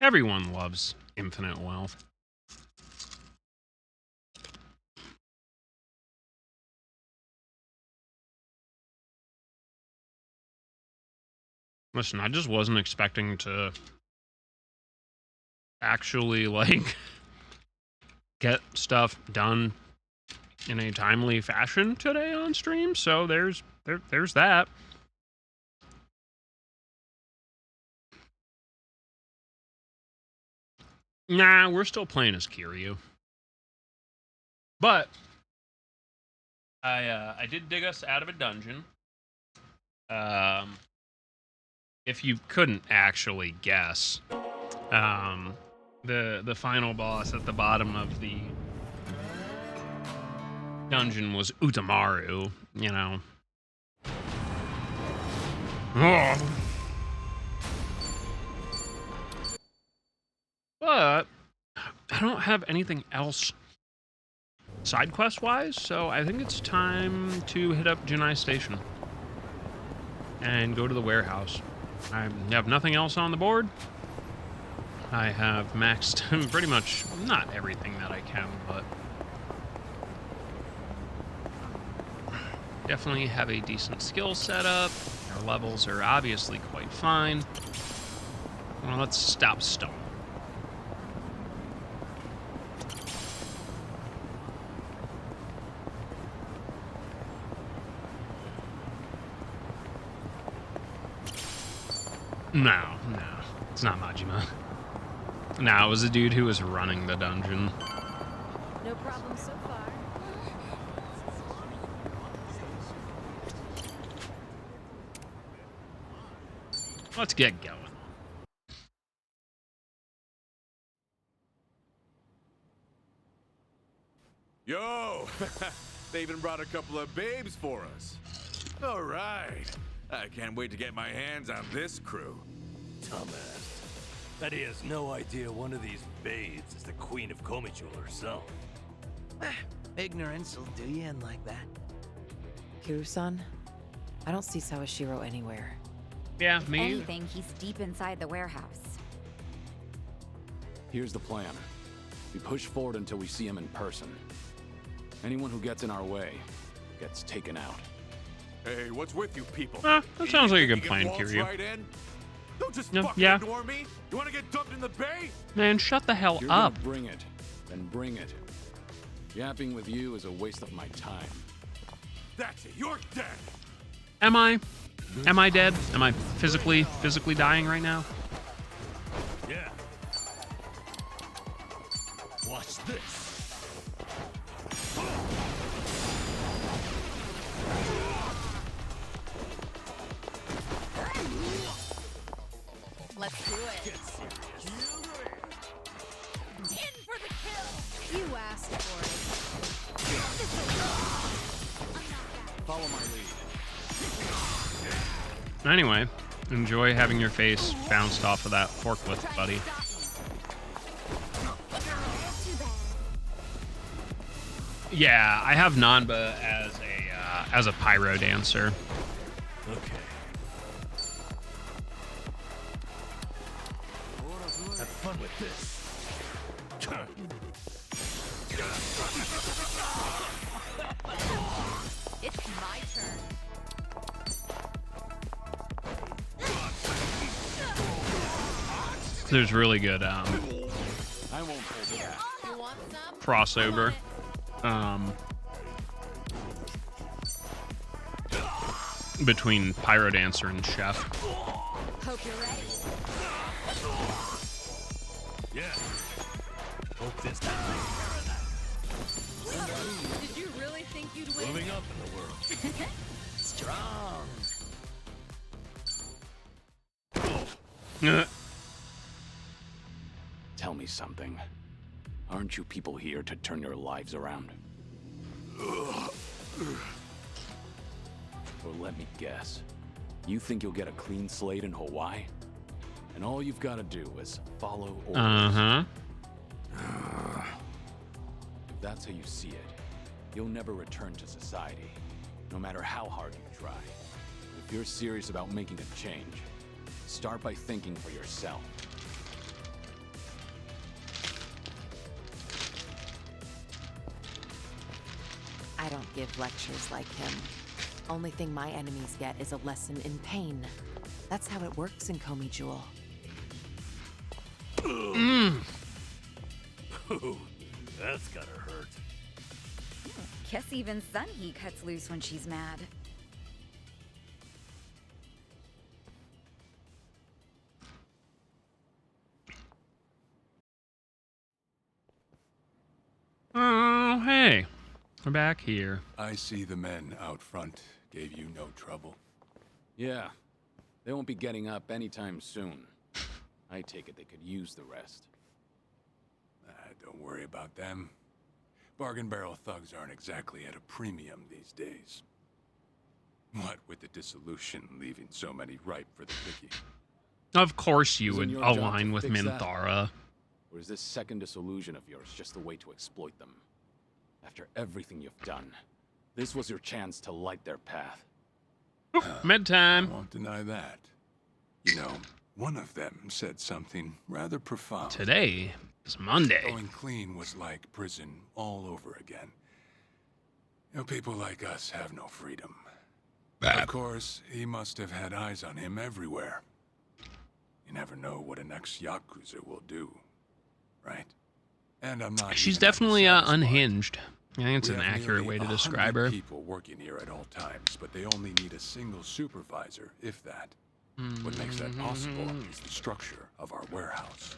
Everyone loves infinite wealth. Listen, I just wasn't expecting to actually, like, get stuff done in a timely fashion today on stream, so there's that. Nah, we're still playing as Kiryu. But I did dig us out of a dungeon. If you couldn't actually guess, the final boss at the bottom of the dungeon was Utamaru, you know. Oh. But I don't have anything else side quest wise, so I think it's time to hit up Junai Station and go to the warehouse. I have nothing else on the board. I have maxed pretty much not everything that I can, but definitely have a decent skill setup. Our levels are obviously quite fine. Well, let's stop stalling. No, it's not Majima. No, it was the dude who was running the dungeon. No problem so far. Let's get going. Yo! They even brought a couple of babes for us. All right. I can't wait to get my hands on this crew. Dumbass. Bet he has no idea one of these babes is the Queen of Komijul herself. Ignorance will do you in like that. Kiryu-san, I don't see Sawashiro anywhere. Yeah, If me. anything, he's deep inside the warehouse. Here's the plan. We push forward until we see him in person. Anyone who gets in our way gets taken out. Hey, what's with you people? That sounds like a good You plan, get waltzed Kiryu. right in? Don't just No, fucking yeah. ignore me. You want to get dumped in the bay? Man, shut the hell If you're up. gonna bring it, then bring it. Yapping with you is a waste of my time. That's it. You're dead. Am I? Am I dead? Am I physically dying right now? Yeah. Watch this. Let's do it. In for the kill. You asked for Follow my lead. Anyway, enjoy having your face bounced off of that forklift, buddy. Yeah, I have Nanba as a pyro dancer. Okay. Have fun with this. It's my turn. There's really good I won't hold it. You want some? crossover. Between pyro dancer and chef. Hope you're ready. Yeah. Hope this time. Did you really think you'd win? Moving up in the world. Strong. Tell me something. Aren't you people here to turn your lives around? Or let me guess. You think you'll get a clean slate in Hawaii? And all you've got to do is follow orders. Uh-huh. If that's how you see it, you'll never return to society, no matter how hard you try. If you're serious about making a change, start by thinking for yourself. I don't give lectures like him. Only thing my enemies get is a lesson in pain. That's how it works in Komi Jewel. Ooh, that's gotta hurt. Guess even Sunhee cuts loose when she's mad. Oh, hey. We're back here. I see the men out front gave you no trouble. Yeah, they won't be getting up anytime soon. I take it they could use the rest. Don't worry about them. Bargain barrel thugs aren't exactly at a premium these days. What with the dissolution leaving so many ripe for the picking. Of course you Isn't would your job to align with fix that? Minthara. Or is this second disillusion of yours just a way to exploit them? After everything you've done, this was your chance to light their path. Med I time. won't deny that. You know, one of them said something rather profound. Today is Monday. Going clean was like prison all over again. You know, people like us have no freedom. Of course, he must have had eyes on him everywhere. You never know what an ex-Yakuza will do, right? And I'm not. She's even at the definitely saddest part. unhinged. I think it's We an have accurate nearly way to 100 describe her. people working here at all times, but they only need a single supervisor, if that. What makes that possible is the structure of our warehouse.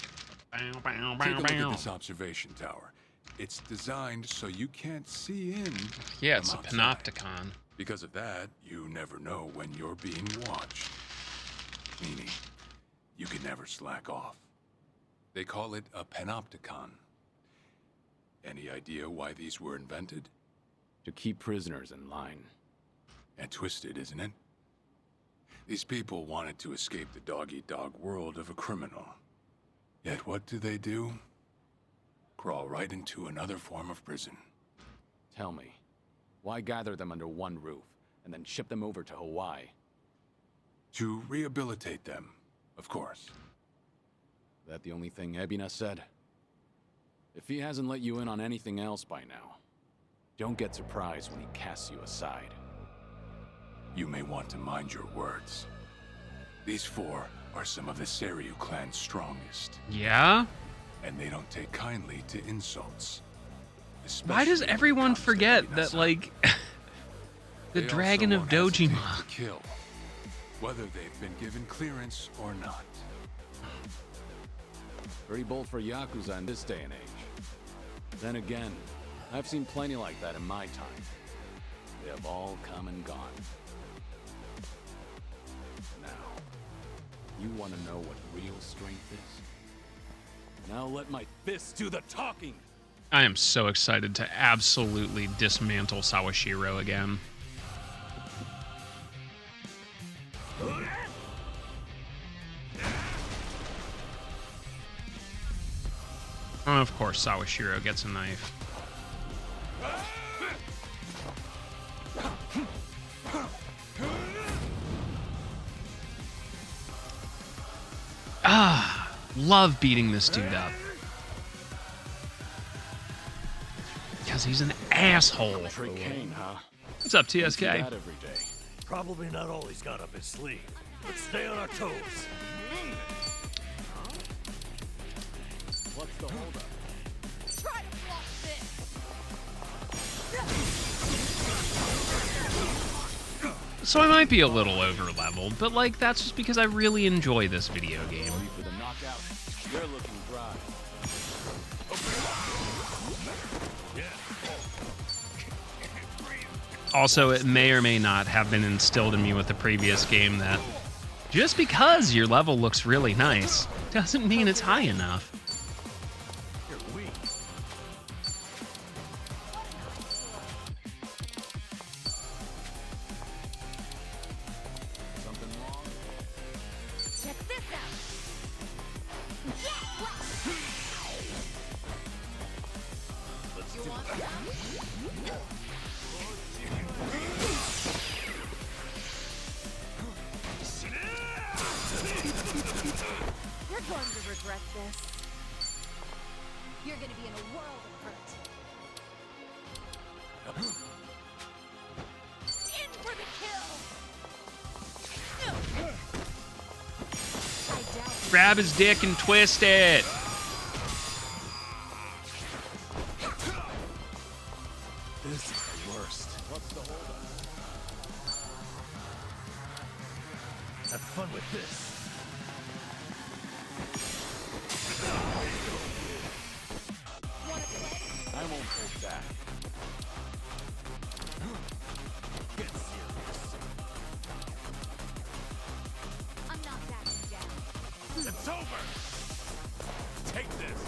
Bow, bow, Take a bow, look bow. at this observation tower. It's designed so you can't see in. Yeah, it's a from outside. panopticon. Because of that, you never know when you're being watched. Meaning, you can never slack off. They call it a panopticon. Any idea why these were invented? To keep prisoners in line. And twisted, isn't it? These people wanted to escape the dog-eat-dog world of a criminal. Yet what do? Crawl right into another form of prison. Tell me, why gather them under one roof and then ship them over to Hawaii? To rehabilitate them, of course. That the only thing Ebina said? If he hasn't let you in on anything else by now, don't get surprised when he casts you aside. You may want to mind your words. These four are some of the Seiryu clan's strongest, Yeah? and they don't take kindly to insults. Why does especially when it everyone comes to forget that, Ebina-san. like, the They also Dragon of won't hesitate Dojima? to kill, whether they've been given clearance or not. Pretty bold for Yakuza in this day and age. Then again, I've seen plenty like that in my time. They have all come and gone. Now, you want to know what real strength is? Now let my fists do the talking! I am so excited to absolutely dismantle Sawashiro again. Oh, of course, Sawashiro gets a knife. Ah, love beating this dude up. Because he's an asshole. Trick Kane, huh? What's up, Do TSK? that every day. Probably not all he's got up his sleeve. Let's stay on our toes. What's the holdup? Try to block this. So I might be a little over-leveled, but like that's just because I really enjoy this video game. Ready for the knockout? You're looking dry. Also, it may or may not have been instilled in me with the previous game that just because your level looks really nice doesn't mean it's high enough. You're weak. Something wrong? Check this out. Let's You do want some? You're going to regret this. You're going to be in a world of hurt. Grab his dick and twist it. This is the worst. Have fun with this. I won't hold back. Get serious. I'm not backing down. It's over. Take this.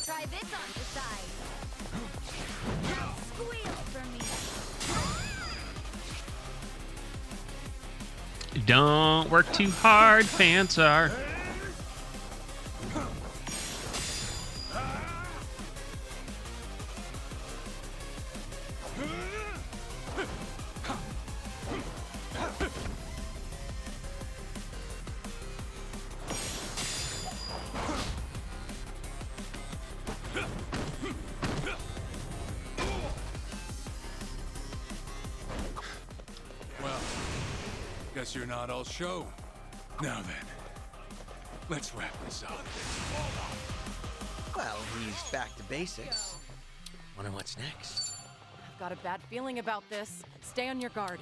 Try this on the side. Squeal for me. Don't work too hard, Phantar. Well, guess you're not all show. Now then, let's wrap this up. Well, he's back to basics. Wonder what's next. I've got a bad feeling about this. Stay on your guard.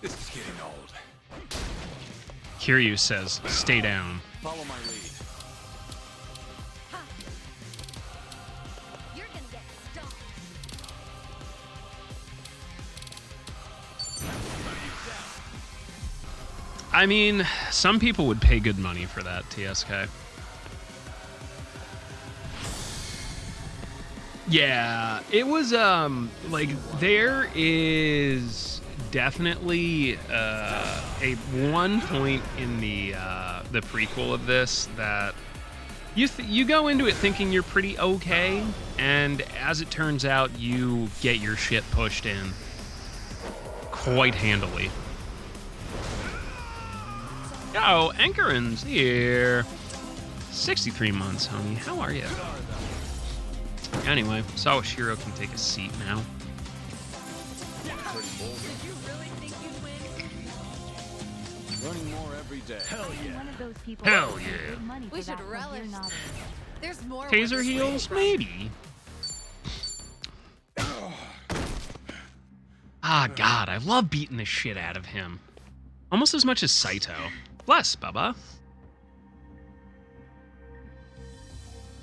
This is getting old. Kiryu says, stay down. Follow my lead. You're gonna get stomped. I mean, some people would pay good money for that, TSK. Yeah, it was, like, there is definitely a one point in the prequel of this that you go into it thinking you're pretty okay, and as it turns out, you get your shit pushed in quite handily. Oh, Anchorin's here. 63 months, homie. How are you? Anyway, Sawashiro can take a seat now. Learning more every day. Hell yeah. One of those people Hell who yeah. paid money for We should that from relish your novel. There's more. Taser where this heals? came from. Maybe. Ah, God, I love beating the shit out of him. Almost as much as Saito. Bless, Bubba.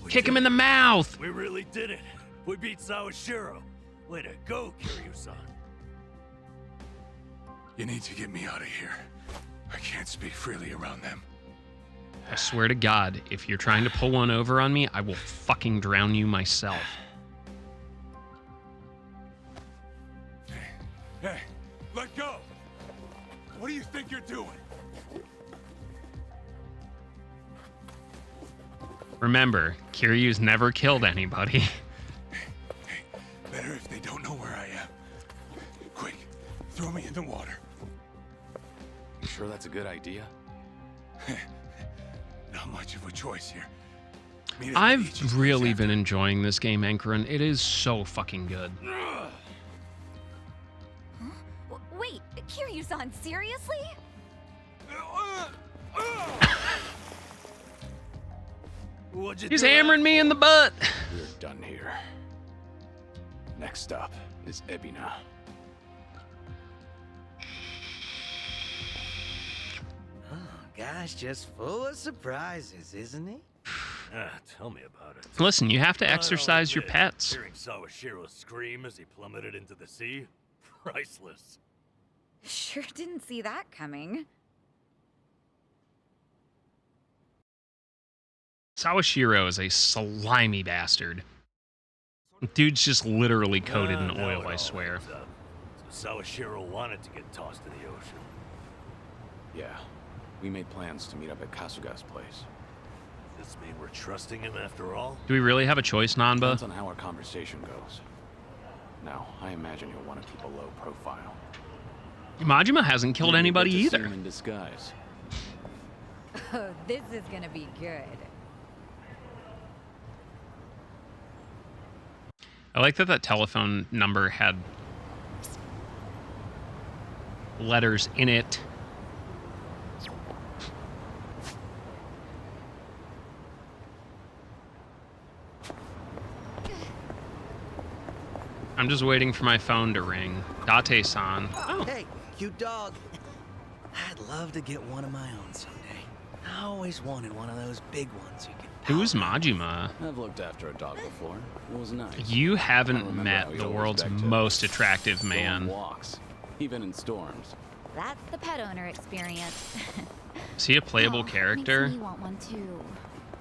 We Kick did him in it. the mouth! We really did it. We beat Sawashiro. Way to go, Kiryu-san. You need to get me out of here. I can't speak freely around them. I swear to God, if you're trying to pull one over on me, I will fucking drown you myself. Hey, let go! What do you think you're doing? Remember, Kiryu's never killed anybody. Hey, better if they don't know where I am. Quick, throw me in the water. You sure that's a good idea? Not much of a choice here. Meet at the beach I've is really after. been enjoying this game, Anchorin. It is so fucking good. Wait, Kiryu-san, seriously? What'd you He's do that hammering me in the butt. We're done here. Next up is Ebina. Oh, guy's just full of surprises, isn't he? Tell me about it. Listen, you have to I'll exercise your admit, pets. Hearing Sawashiro scream as he plummeted into the sea, priceless. Sure didn't see that coming. Sawashiro is a slimy bastard. Dude's just literally coated in Now oil, it I all swear. adds up. So Sawashiro wanted to get tossed in the ocean. Yeah, we made plans to meet up at Kasuga's place. Does this mean we're trusting him after all? Do we really have a choice, Depends Nanba? on how our conversation goes. Now, I imagine you'll want to keep a low profile. Majima hasn't killed Maybe anybody we'll just see either. him in disguise. Oh, this is gonna be good. I like that that telephone number had letters in it. I'm just waiting for my phone to ring. Date-san. Oh, Hey, cute dog. I'd love to get one of my own someday. I always wanted one of those big ones you could. who's Majima? I've looked after a dog before. It was nice. You I haven't remember how met he the always world's begged to most attractive go on man. walks, even in storms. That's the pet owner experience. Is he a playable Oh, character? Makes me want one too.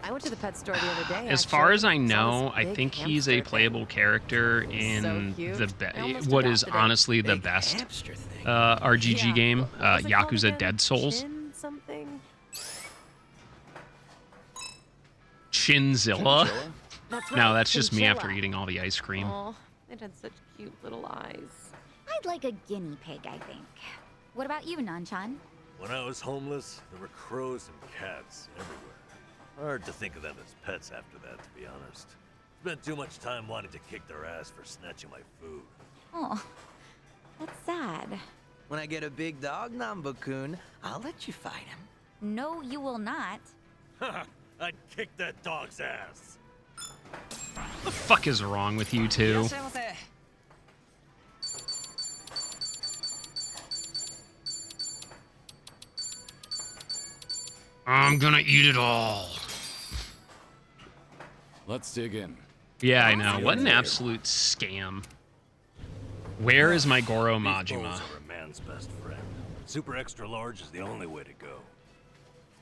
I went to the pet store the other day. As far as I actually. Saw know, this I big think he's a hamster playable character So in cute. the I almost what is adopted it. honestly the Big best hamster thing. RGG Yeah. game, What was it called Yakuza again? Dead Souls. Chin something? Chinzilla. Chinchilla? That's No, that's just me after Chinchilla. eating all the ice cream. Aw, it had such cute little eyes. I'd like a guinea pig, I think. What about you, Nanchan? When I was homeless, there were crows and cats everywhere. Hard to think of them as pets after that, to be honest. Spent too much time wanting to kick their ass for snatching my food. Oh, that's sad. When I get a big dog, Nambu-kun, I'll let you fight him. No, you will not. Haha, I'd kick that dog's ass. What the fuck is wrong with you two? I'm gonna eat it all. Let's dig in. Yeah, I know. What an absolute scam. Where is my Goro Beef Majima? bowls are a man's best friend. Super extra large is the only way to go.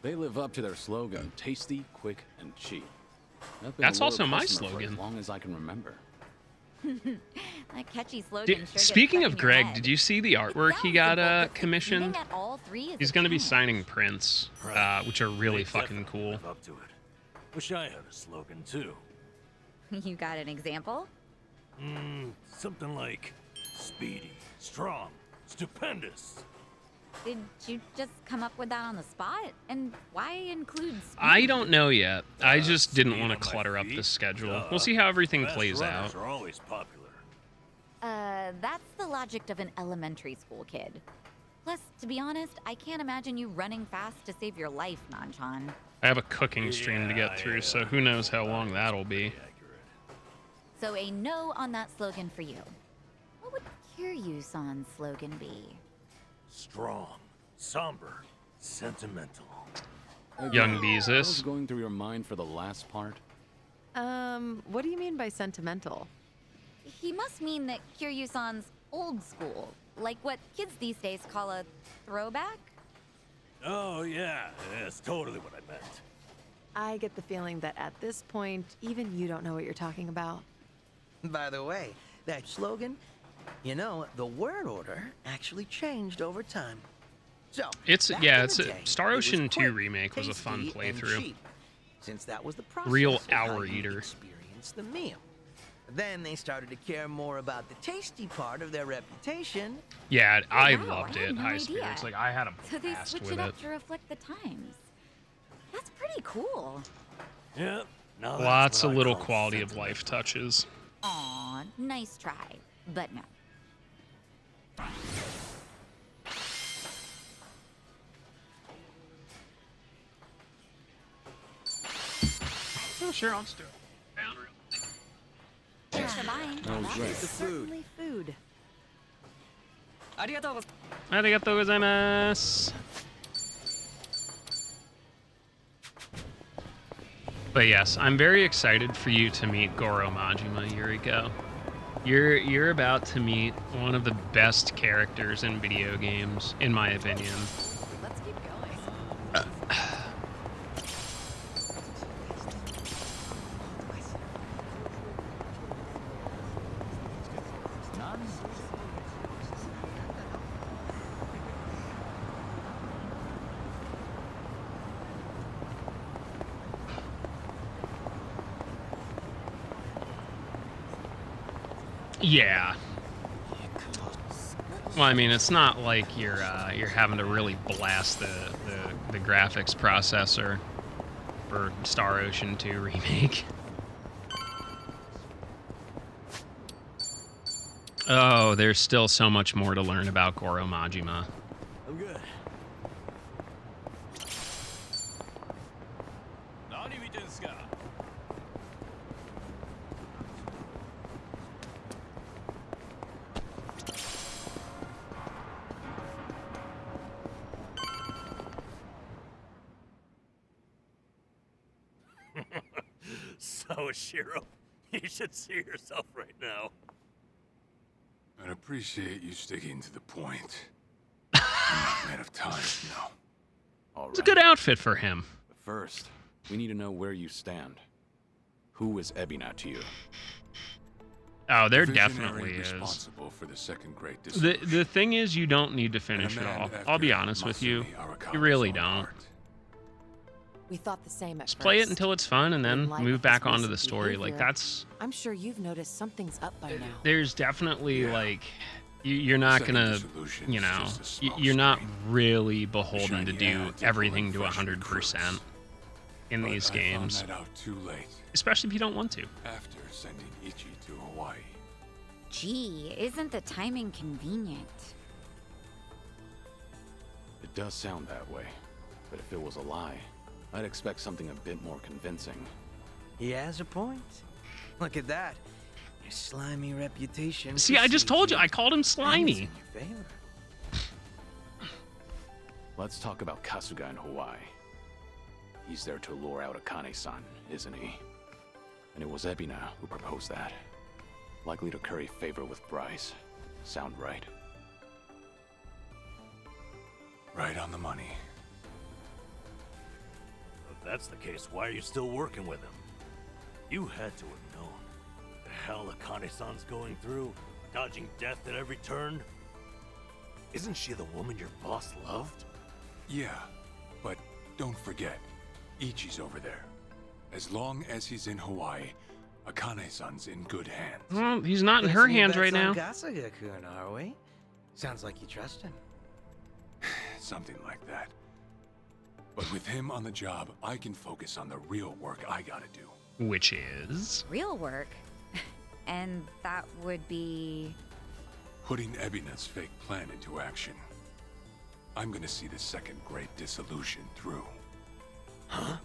They live up to their slogan, tasty, quick, and cheap. I've been That's a loyal also my customer for slogan. as long as I can remember. That catchy slogan sure gets Speaking stuck of in your Greg, head. did you see the It artwork he sounds got simple, but commissioned? succeeding at all three is He's a going to be challenge. signing prints, which are really They fucking definitely cool. live up to it. Wish I had a slogan too. You got an example? Something like speedy, strong, stupendous. Did you just come up with that on the spot? And why include speed? I don't know yet. I just didn't speed want on to my clutter up feet? the schedule. Duh. We'll see how everything Fast plays runners out. are always popular. That's the logic of an elementary school kid. Plus, to be honest, I can't imagine you running fast to save your life, Nanchan. I have a cooking stream to get through, so who knows how long that'll be. Pretty accurate. So a no on that slogan for you. What would Kiryu-san's slogan be? Strong, somber, sentimental. Young What was Beezus. going through your mind for the last part? What do you mean by sentimental? He must mean that Kiryu-san's old school, like what kids these days call a throwback? Oh yeah, that's totally what I meant. I get the feeling that at this point, even you don't know what you're talking about. By the way, that slogan, you know, the word order actually changed over time. So, It's back yeah, in it's the a day, Star it was Ocean 2 quick, remake was a fun tasty, and playthrough. cheap, since that was the process Real of how hour you eater. experience the meal. Then they started to care more about the tasty part of their reputation. Yeah, I wow, loved I had it. no High idea. Spirits. Like I had a So they blast switch with it it. up to reflect the times. That's pretty cool. Yeah. Now that's Lots what of I little call quality of sentimental. life touches. Aw, nice try, but no. Oh, sure, I'll just do it. Thanks for buying. That was great. The food. Certainly food. Arigatou gozaimasu. But yes, I'm very excited for you to meet Goro Majima, Yuriko. You're about to meet one of the best characters in video games, in my opinion. Let's keep going. Yeah. Well, I mean, it's not like you're having to really blast the graphics processor for Star Ocean 2 remake. Oh, there's still so much more to learn about Goro Majima. I'm good. So, Shiro, you should see yourself right now. I'd appreciate you sticking to the point. I'm not man of time, no. All It's a right. good outfit for him. But first, we need to know where you stand. Who is Ebina to you? Oh, there The visionary definitely is. responsible for the second great The dissolution. thing is, you don't need to And a finish it man all. after I'll be honest with you. Masumi Arakawa's You really own don't. heart. We thought the same at Just first. play it until it's fun and then In light move of his back onto the recent story. Like, behavior, that's... I'm sure you've noticed something's up by now. There's definitely, Yeah. like... You're not Second gonna... dissolution You is know... just a You're not smokescreen. really beholden to shiny do ad to everything to pulling fresh 100% recruits. in But these I games. found that out too late, Especially if you don't want to. after sending Ichi to Hawaii. Gee, isn't the timing convenient? It does sound that way. But if it was a lie, I'd expect something a bit more convincing. He has a point. Look at that. Your slimy reputation. See, I just told you, I precedes called him And it's slimy. in your favor. Let's talk about Kasuga in Hawaii. He's there to lure out Akane-san, isn't he? And it was Ebina who proposed that. Likely to curry favor with Bryce. Sound right? Right on the money. If that's the case, why are you still working with him? You had to have known. The hell Akane-san's going through, dodging death at every turn. Isn't she the woman your boss loved? Yeah, but don't forget, Ichi's over there. As long as he's in Hawaii, Akane-san's in good hands. Well, he's not in Guess her we hands bet right now. on Kasuga-kun, are we? Sounds like you trust him. Something like that. But with him on the job, I can focus on the real work I gotta do. Which is... Real work? And that would be... Putting Ebina's fake plan into action. I'm gonna see the second great dissolution through. Huh?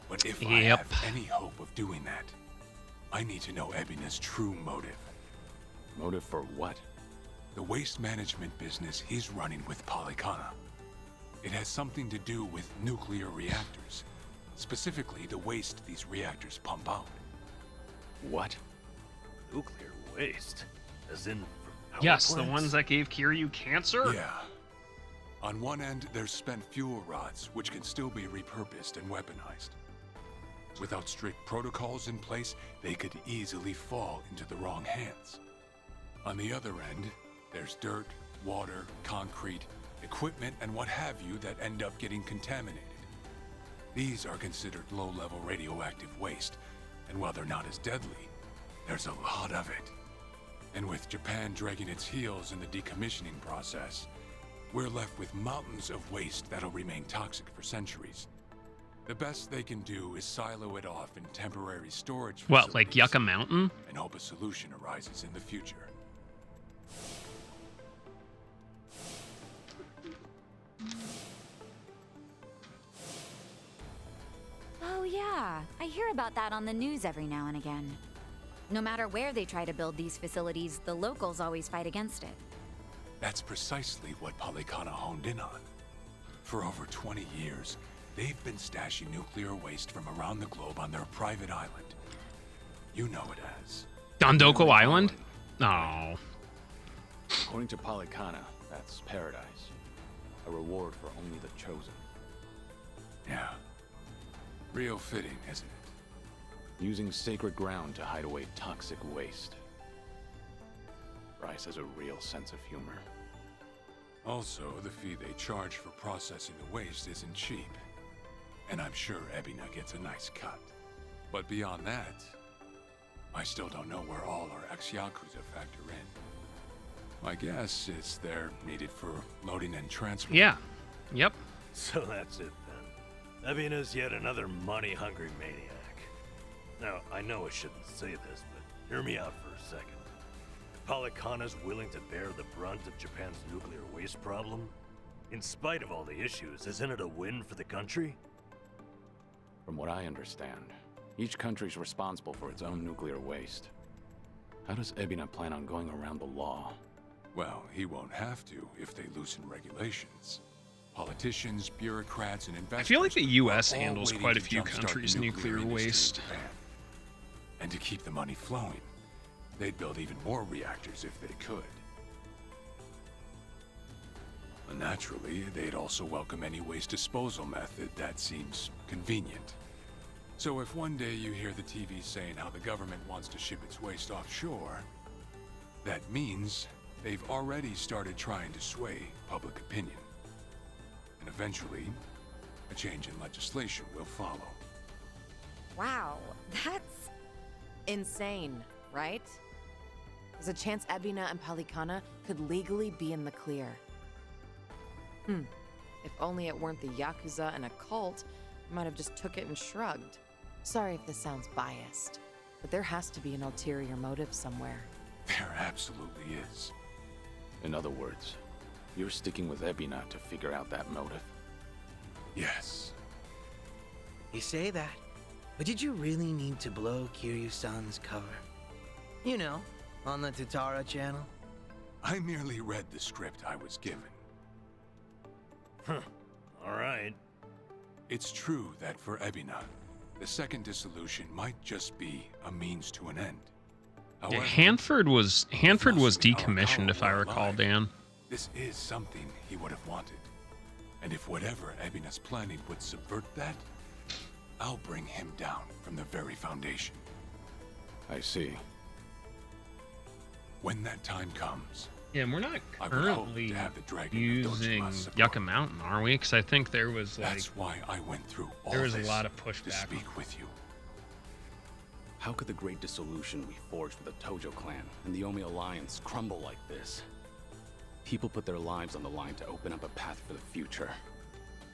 But if I Yep. have any hope of doing that, I need to know Ebina's true motive. Motive for what? The waste management business he's running with Polycana. It has something to do with nuclear reactors. Specifically, the waste these reactors pump out. What? Nuclear waste? As in from power Yes, the plants? ones that gave Kiryu cancer? Yeah. On one end, there's spent fuel rods, which can still be repurposed and weaponized. Without strict protocols in place, they could easily fall into the wrong hands. On the other end, there's dirt, water, concrete, equipment, and what have you that end up getting contaminated. These are considered low-level radioactive waste, and while they're not as deadly, there's a lot of it. And with Japan dragging its heels in the decommissioning process, we're left with mountains of waste that'll remain toxic for centuries. The best they can do is silo it off in temporary storage What, like facilities Yucca Mountain? and hope a solution arises in the future. Oh yeah, I hear about that on the news every now and again. No matter where they try to build these facilities, the locals always fight against it. That's precisely what Polycana honed in on. For over 20 years, they've been stashing nuclear waste from around the globe on their private island. You know it as. Dondoko Island? No. According to Polycana, that's paradise. A reward for only the chosen. Yeah. Real fitting, isn't it? Using sacred ground to hide away toxic waste. Bryce has a real sense of humor. Also, the fee they charge for processing the waste isn't cheap. And I'm sure Ebina gets a nice cut. But beyond that, I still don't know where all our ex-Yakuza factor in. My guess is they're needed for loading and transport. Yeah. Yep. So that's it then. Ebina's yet another money-hungry maniac. Now, I know I shouldn't say this, but hear me out for a second. Palikana's willing to bear the brunt of Japan's nuclear waste problem? In spite of all the issues, isn't it a win for the country? From what I understand, each country's responsible for its own nuclear waste. How does Ebina plan on going around the law? Well, he won't have to if they loosen regulations. Politicians, bureaucrats, and investors. I feel like the U.S. are all handles waiting quite a to few jumpstart the countries' nuclear industry in waste. Japan. And to keep the money flowing, they'd build even more reactors if they could. And naturally, they'd also welcome any waste disposal method that seems convenient. So if one day you hear the TV saying how the government wants to ship its waste offshore, that means they've already started trying to sway public opinion. And eventually, a change in legislation will follow. Wow, that's insane, right? There's a chance Ebina and Palikana could legally be in the clear. If only it weren't the Yakuza and a cult, I might have just took it and shrugged. Sorry if this sounds biased, but there has to be an ulterior motive somewhere. There absolutely is. In other words, you're sticking with Ebina to figure out that motive. Yes. You say that, but did you really need to blow Kiryu-san's cover? You know, on the Tatara channel? I merely read the script I was given. Alright. It's true that for Ebina, the second dissolution might just be a means to an end. Yeah, However, Hanford was philosophy decommissioned, if I our recall, life, Dan. This is something he would have wanted. And if whatever Ebina's planning would subvert that, I'll bring him down from the very foundation. I see. When that time comes, Yeah, and we're not I would hope currently to have the Dragon of using Dojima support. Yucca Mountain, are we? Because I think there was like That's why I went through all there was a this lot of to pushback. speak with you. How could the great dissolution we forged with the Tojo clan and the Omi Alliance crumble like this? People put their lives on the line to open up a path for the future.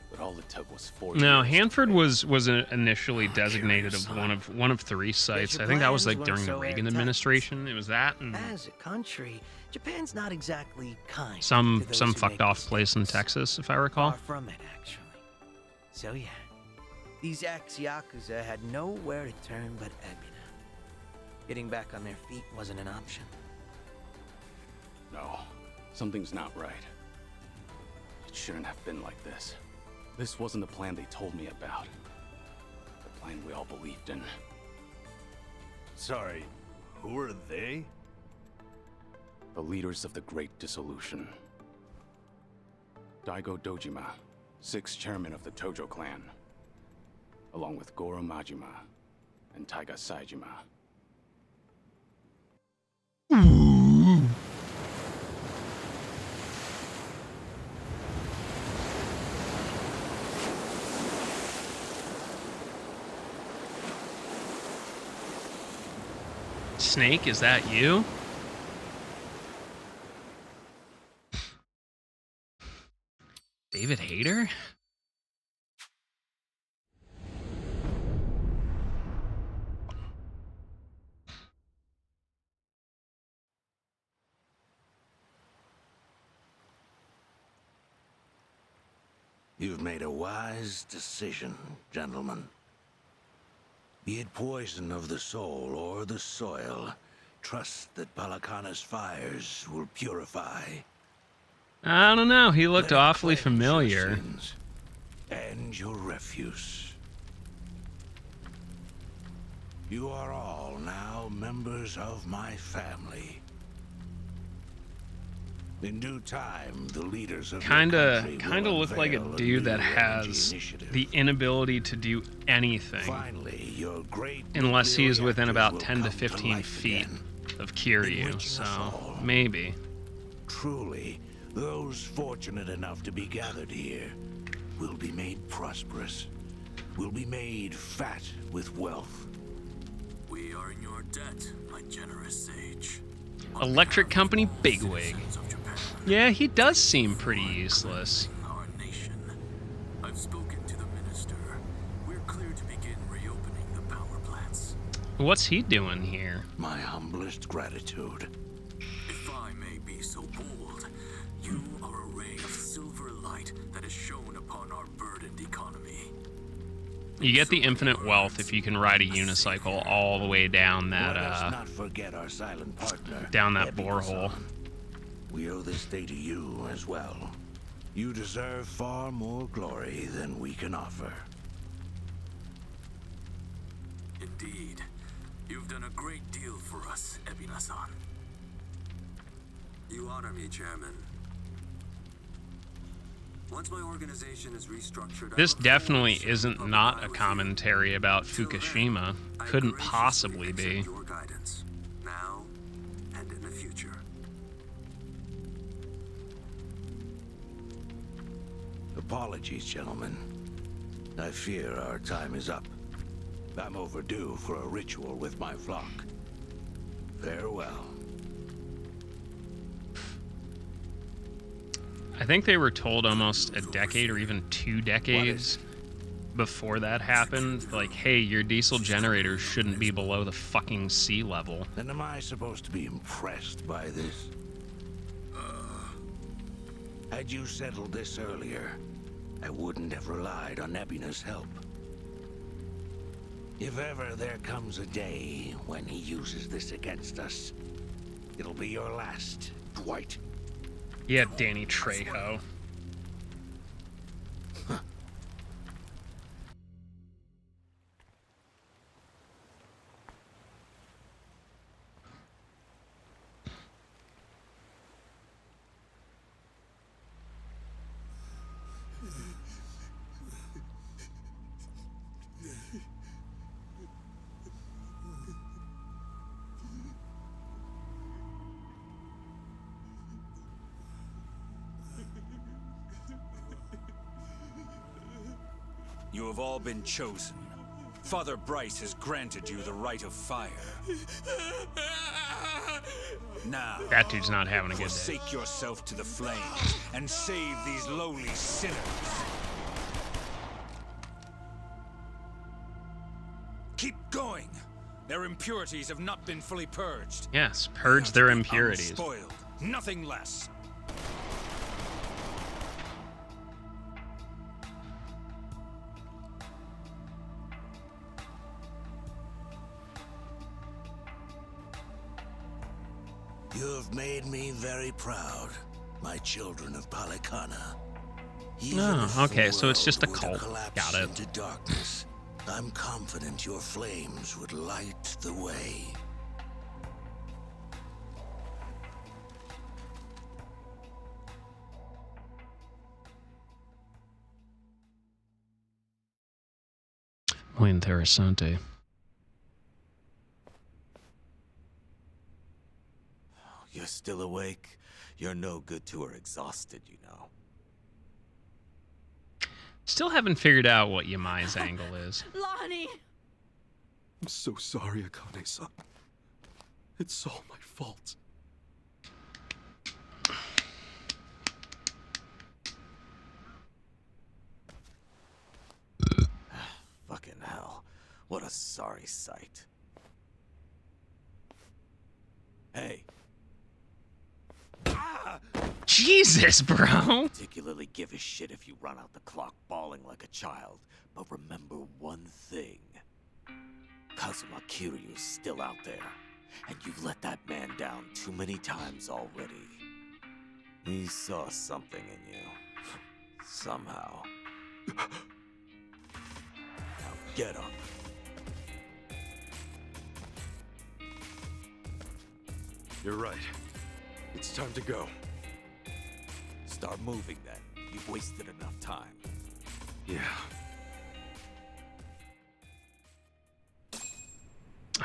But all it took was 4 No, years to Hanford fail. was initially designated of one of 3 sites. your I think that was plans like weren't during the so Reagan airtight. administration. It was that and As a country, Japan's not exactly kind. some to those some who fucked make off place in mistakes. Texas, if I recall. Far from it, actually. So yeah, these ex-Yakuza had nowhere to turn but Ebina. Getting back on their feet wasn't an option. No, something's not right. It shouldn't have been like this. This wasn't the plan they told me about. The plan we all believed in. Sorry, who are they? The leaders of the Great Dissolution. Daigo Dojima, 6th chairman of the Tojo clan, along with Goro Majima and Taiga Saejima. Snake, is that you? David Hayter? You've made a wise decision, gentlemen. Be it poison of the soul or the soil, trust that Palikana's fires will purify. I don't know. He looked Let it awfully cleanse your familiar. sins and your refuse. You are all now members of my family. In due time, the leaders of your country Kinda will looked like a unveil dude that new has energy initiative. the inability to do anything Finally, your great unless he is nuclear within reactors about will 10 to come 15 life feet again. of Kiryu, Enriching us so all. maybe. Truly, those fortunate enough to be gathered here will be made prosperous, will be made fat with wealth. We are in your debt, my generous sage. Electric company bigwig. Yeah, he does seem pretty useless. Our nation. I've spoken to the minister. We're clear to begin reopening the power plants. What's he doing here? My humblest gratitude. If I may be so bold, you are a ray of silver light that is shone upon our burdened economy. You get the infinite wealth if you can ride a unicycle all the way down Let that us not forget our silent partner. down that Ebina-san. borehole. We owe this day to you as well. You deserve far more glory than we can offer. Indeed. You've done a great deal for us, Ebina-san. You honor me, Chairman. Once my organization is restructured, This definitely isn't not a commentary about Fukushima. Couldn't possibly be. Your guidance, now and in the future. Apologies, gentlemen. I fear our time is up. I'm overdue for a ritual with my flock. Farewell. I think they were told almost a decade or even 2 decades before that happened, like, hey, your diesel generators shouldn't be below the fucking sea level. And am I supposed to be impressed by this? Had you settled this earlier, I wouldn't have relied on Ebina's help. If ever there comes a day when he uses this against us, it'll be your last, Dwight. Yeah, Danny Trejo. You have all been chosen. Father Bryce has granted you the right of fire. Now, That dude's not having a good day. forsake yourself to the flames and save these lowly sinners. Keep going. Their impurities have not been fully purged. Yes, purge their They have to be impurities. unspoiled, nothing less. You have made me very proud, my children of Palikana. Even Oh, if the okay, so it's world just a were to cult. collapse Got it. into darkness, I'm confident your flames would light the way. Muy interesante. You're still awake? You're no good to her exhausted, you know. Still haven't figured out what Yamai's angle is. Lonnie! I'm so sorry, Akane-san. It's all my fault. Fucking hell. What a sorry sight. Hey. Jesus, bro! Particularly give a shit if you run out the clock bawling like a child, but remember one thing. Kazuma Kiryu's still out there, and you've let that man down too many times already. He saw something in you. Somehow. Now get up. You're right. It's time to go. Start moving then. You've wasted enough time. Yeah.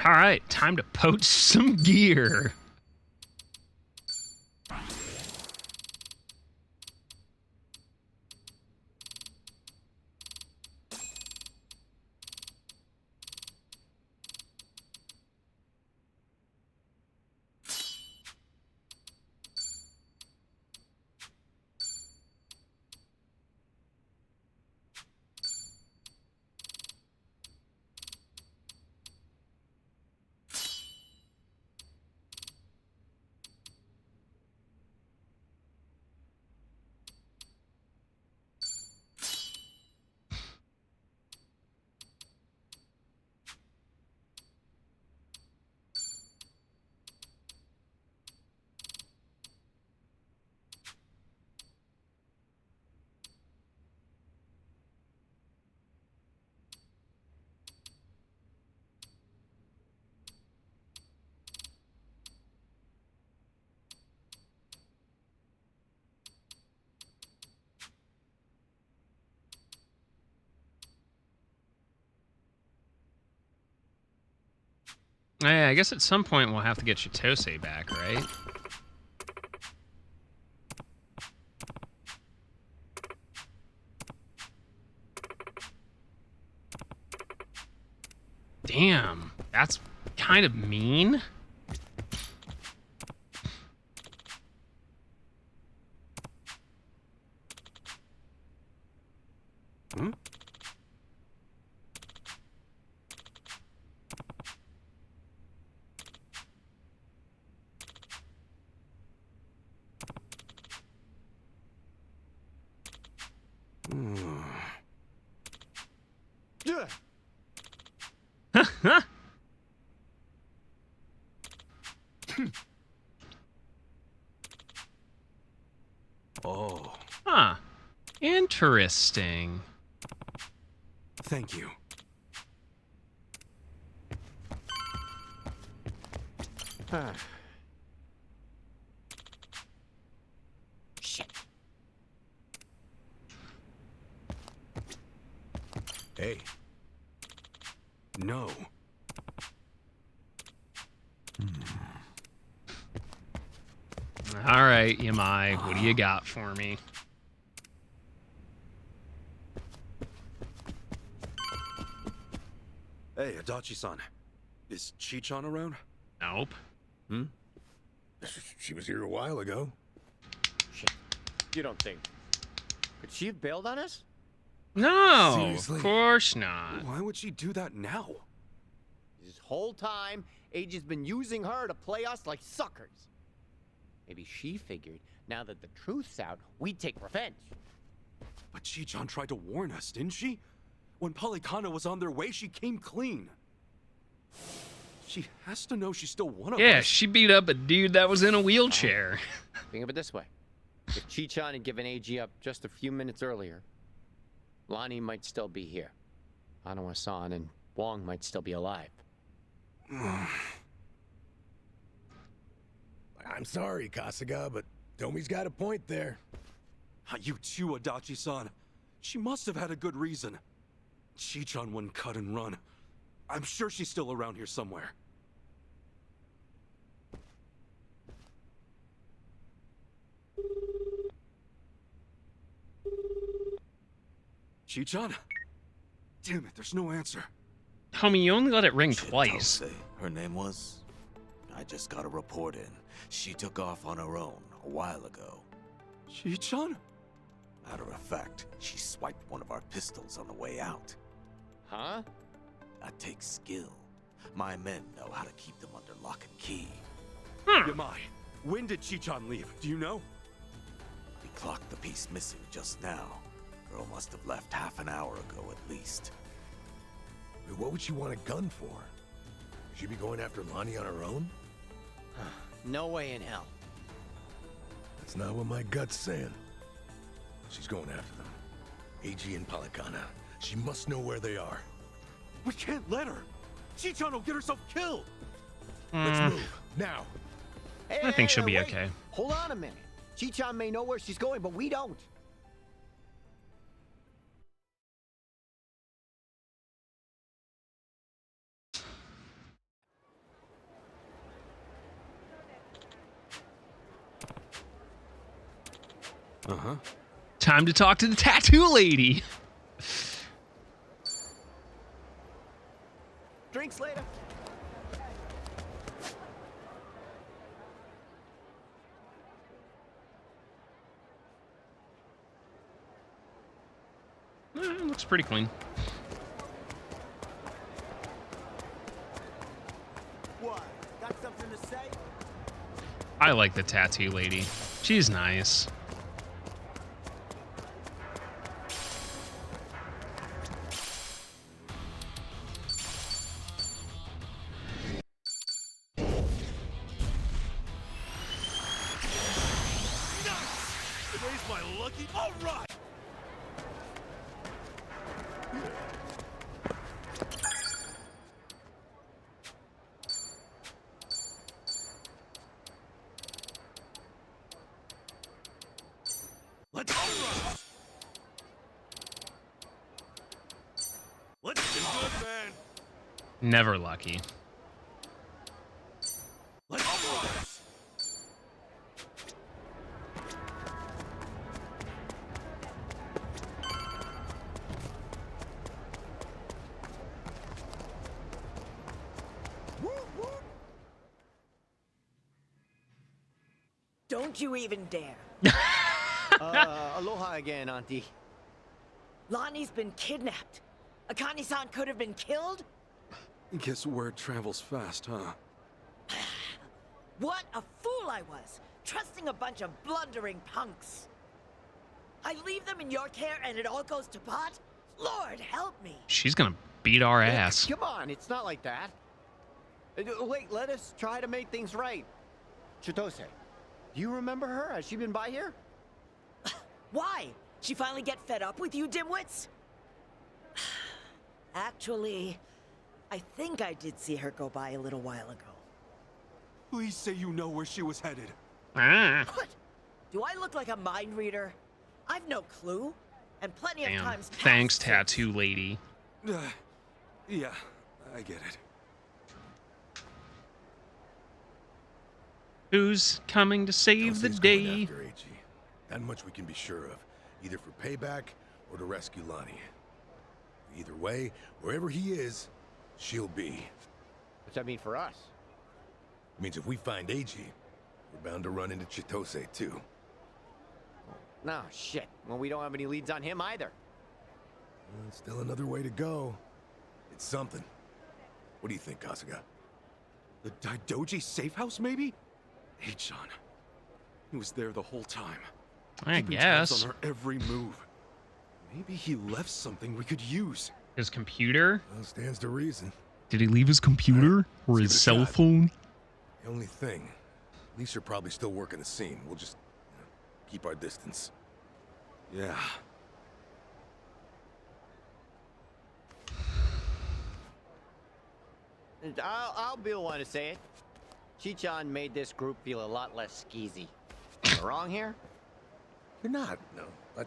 All right, time to poach some gear. Yeah, I guess at some point we'll have to get Chitose back, right? Damn, that's kind of mean. Hmm? Yeah. Oh, Huh. Interesting. thank you. Shit. Hey. No. All right, Yamai, what do you got for me? Hey, Adachi-san. Is Chi-chan around? Nope. Hmm? She was here a while ago. Shit. You don't think? Could she have bailed on us? No, Seriously? of course not. Why would she do that now? This whole time, Eiji's been using her to play us like suckers. Maybe she figured, now that the truth's out, we'd take revenge. But Chi-chan tried to warn us, didn't she? When Polycana was on their way, she came clean. She has to know she's still one of Yeah, us. she beat up a dude that was in a wheelchair. Think of it this way. If Chi-chan had given Eiji up just a few minutes earlier, Lonnie might still be here. Hanawa-san and Wong might still be alive. I'm sorry, Kasuga, but Tomi's got a point there. You too, Adachi-san. She must have had a good reason. Chi-chan wouldn't cut and run. I'm sure she's still around here somewhere. Chi-chan? Damn it, there's no answer. Homie, you only let it ring Shit, twice. Tose, her name was? I just got a report in. She took off on her own a while ago. Chi-chan? Matter of fact, she swiped one of our pistols on the way out. Huh? That takes skill. My men know how to keep them under lock and key. Yamai, when did Chi-chan leave? Do you know? We clocked the piece missing just now. Girl must have left half an hour ago at least. What would she want a gun for? Would she be going after Lonnie on her own? No way in hell. That's not what my gut's saying. She's going after them. Eiji and Polycana. She must know where they are. We can't let her. Chi-chan will get herself killed. Let's move, now. I think she'll be wait. okay. Hold on a minute. Chi-chan may know where she's going, but we don't. Uh-huh. Time to talk to the tattoo lady. Drinks later. Looks pretty clean. What? Got something to say? I like the tattoo lady. She's nice. Today's my lucky. All right. Let's go. Let's do it, man. Never lucky. Don't you even dare. Aloha again, Auntie. Lonnie's been kidnapped. Akane-san could have been killed? Guess word travels fast, huh? What a fool I was, trusting a bunch of blundering punks. I leave them in your care and it all goes to pot? Lord help me. She's gonna beat our ass. Come on, it's not like that. Wait, let us try to make things right. Chitose, do you remember her? Has she been by here? Why? She finally get fed up with you dimwits? Actually, I think I did see her go by a little while ago. Please say you know where she was headed. What? Do I look like a mind reader? I've no clue. And plenty of Damn. times past Thanks, since. tattoo lady. Yeah, I get it. Who's coming to save the Kelsey's day? going after AG. That much we can be sure of, either for payback or to rescue Lonnie. Either way, wherever he is, she'll be. What's that mean for us? It means if we find AG, we're bound to run into Chitose too. No, shit. Well, we don't have any leads on him either. Still another way to go. It's something. What do you think, Kasuga? The Daidoji safe house, maybe? Hey, John. He was there the whole time. I keeping tabs guess. on her every move. Maybe he left something we could use. His computer? Well, stands to reason. Did he leave his computer or Let's his give it a cell shot. phone? The only thing, Lisa probably still working the scene. We'll just keep our distance. Yeah. I'll be the one to say it. Chichan made this group feel a lot less skeezy. Am I wrong here? You're not, no. But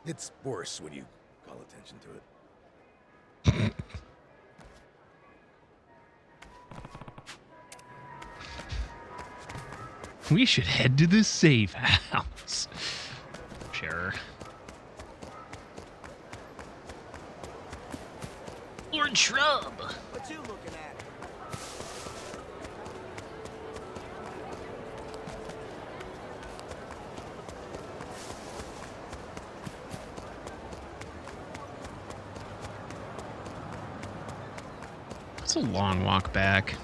it's worse when you call attention to it. We should head to the safe house. Sure. Lord Shrub. What you looking at? It's a long walk back.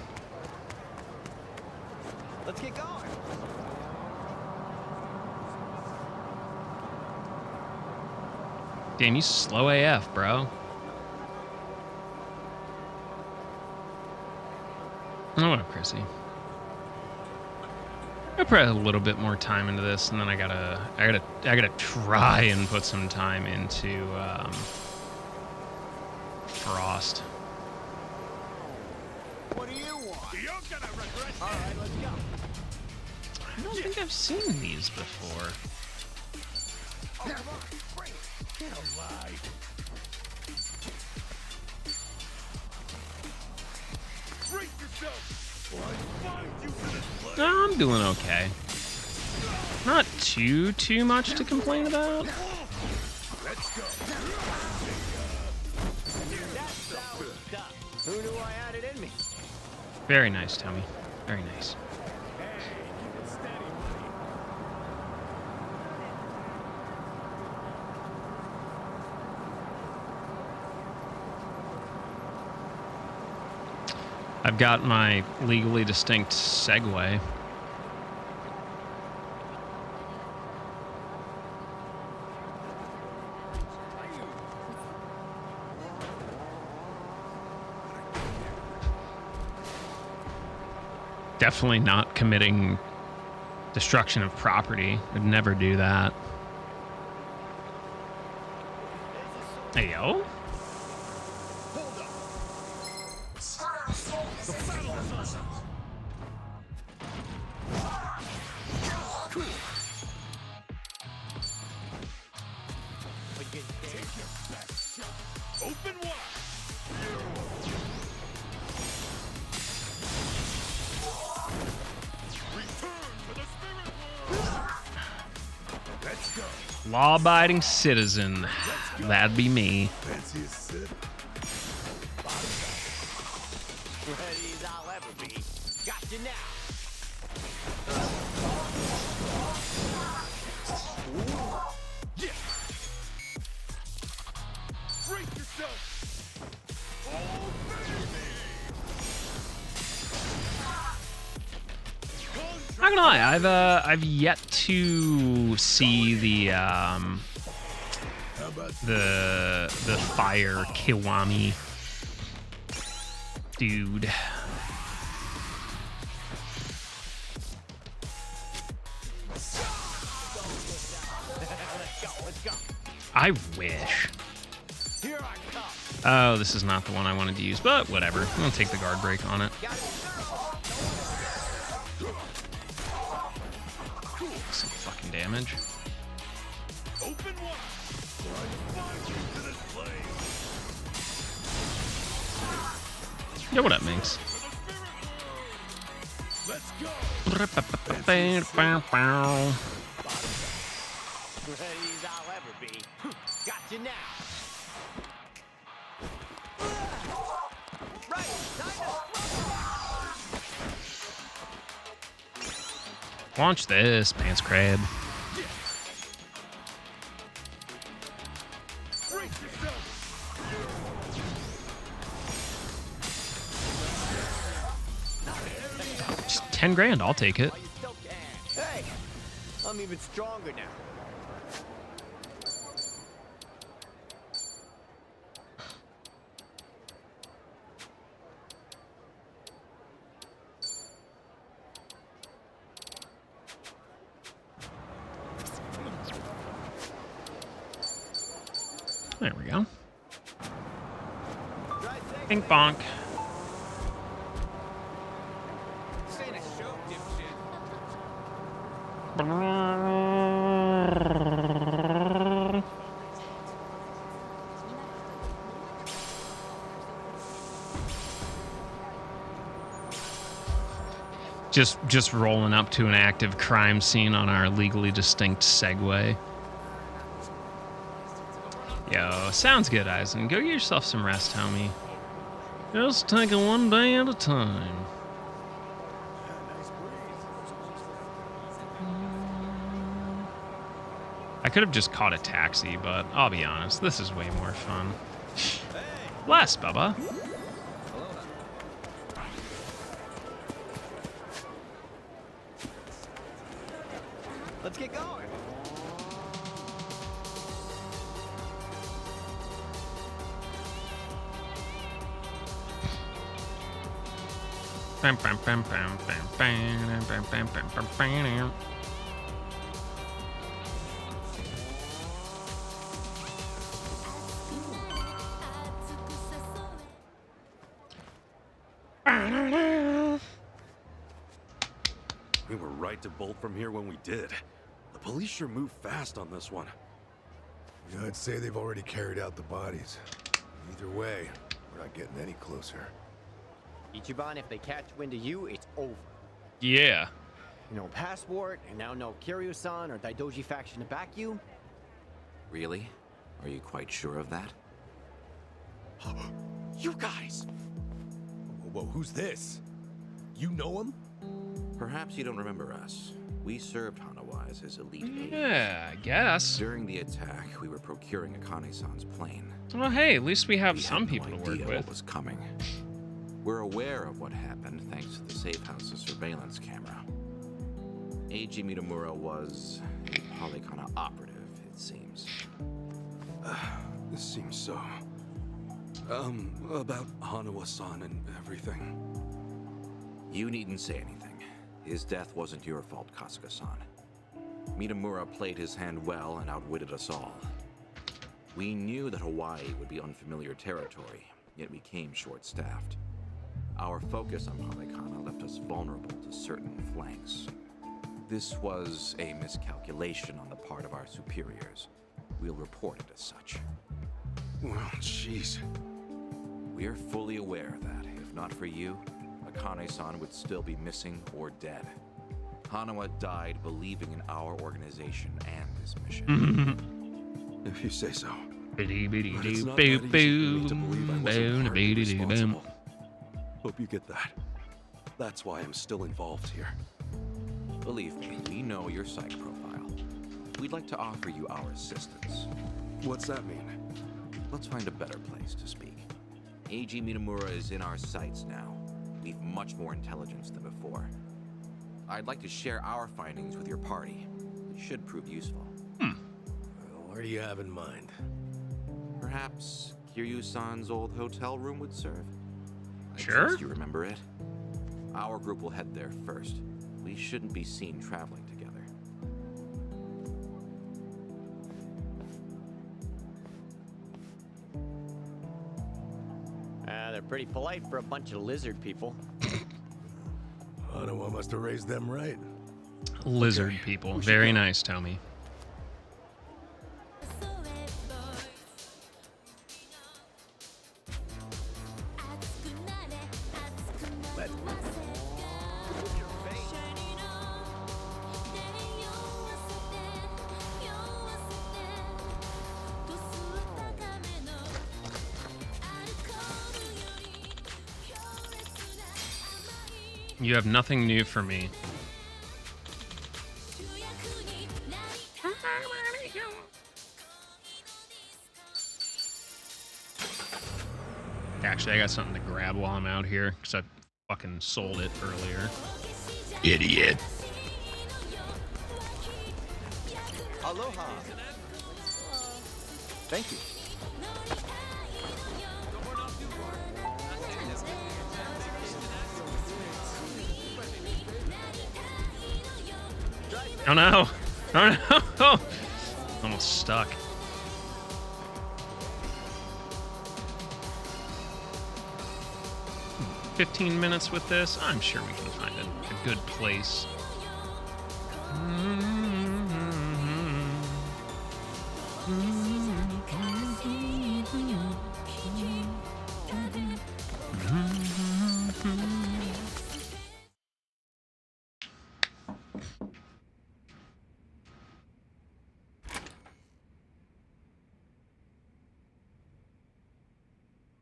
Let's get going. Damn, you slow AF, bro. Oh, what up, Chrissy? I put a little bit more time into this, and then I gotta try and put some time into Frost. What do you want? You're gonna regret. All right, let's go. I don't think I've seen these before. Oh, come on. Bring it. Get alive. Brace yourself, or I find you to this place. No, I'm doing okay. Not too much to complain about. Let's go. Who knew I had it in me? Very nice, Tommy. Very nice. I've got my legally distinct Segway. Definitely not committing destruction of property. I'd never do that. Hey, yo. Open wide. Return to the spirit world. Let's go. Law-abiding citizen. That'd be me. Fancy as Sid. Ready as I'll ever be. Got you now. gonna lie, I've yet to see the fire Kiwami dude. I wish. Oh, this is not the one I wanted to use, but whatever. I'm gonna take the guard break on it. Some fucking damage. Yeah, what up, Minx? Let's go. Ready as I'll ever be. Got you now. Right, Launch this, Pants Crab. Just 10 grand, I'll take it. Hey, I'm even stronger now. There we go. Ping bonk. Just rolling up to an active crime scene on our legally distinct Segway. Yo, sounds good, Eisen. Go get yourself some rest, homie. Just take it one day at a time. I could have just caught a taxi, but I'll be honest, this is way more fun. Bless, Bubba. Let's get going. Bam, bam, bam, bam, bam, bam, bam, bam, bam, bam, bam. We were right to bolt from here when we did. The police sure moved fast on this one. Yeah, I'd say they've already carried out the bodies. Either way, we're not getting any closer. Ichiban, if they catch wind of you, it's over. Yeah. No passport, and now no Kiryu-san or Daidoji faction to back you. Really? Are you quite sure of that? You guys! Whoa, who's this? You know him? Perhaps you don't remember us. We served Hanawa as his elite aide. Yeah, I guess. During the attack, we were procuring Akane-san's plane. Well, hey, at least we have some had people no to work idea with. What was coming. We're aware of what happened thanks to the safe house's surveillance camera. Eiji Mitamura was a Polycana operative, it seems. This seems so... about Hanawa-san and everything. You needn't say anything. His death wasn't your fault, Kasuga-san. Mitamura played his hand well and outwitted us all. We knew that Hawaii would be unfamiliar territory, yet we came short-staffed. Our focus on Polycana left us vulnerable to certain flanks. This was a miscalculation on the part of our superiors. We'll report it as such. Well, jeez. We're fully aware that, if not for you, Akane-san would still be missing or dead. Hanawa died believing in our organization and this mission. If you say so. But it's not that easy for me to believe I wasn't partly responsible. Hope you get that. That's why I'm still involved here. Believe me, we know your psych profile. We'd like to offer you our assistance. What's that mean? Let's find a better place to speak. Eiji Mitamura is in our sights now. We've much more intelligence than before. I'd like to share our findings with your party. It should prove useful. What do you have in mind? Perhaps Kiryu-san's old hotel room would serve? I Sure. trust you remember it. Our group will head there first. We shouldn't be seen traveling together. They're pretty polite for a bunch of lizard people. Ottawa must have raised them right. Lizard people. Very nice, Tommy. You have nothing new for me. Actually, I got something to grab while I'm out here, because I fucking sold it earlier. Idiot. Aloha. Thank you. Oh no! Oh no! Almost stuck. Hmm, 15 minutes with this. I'm sure we can find a good place.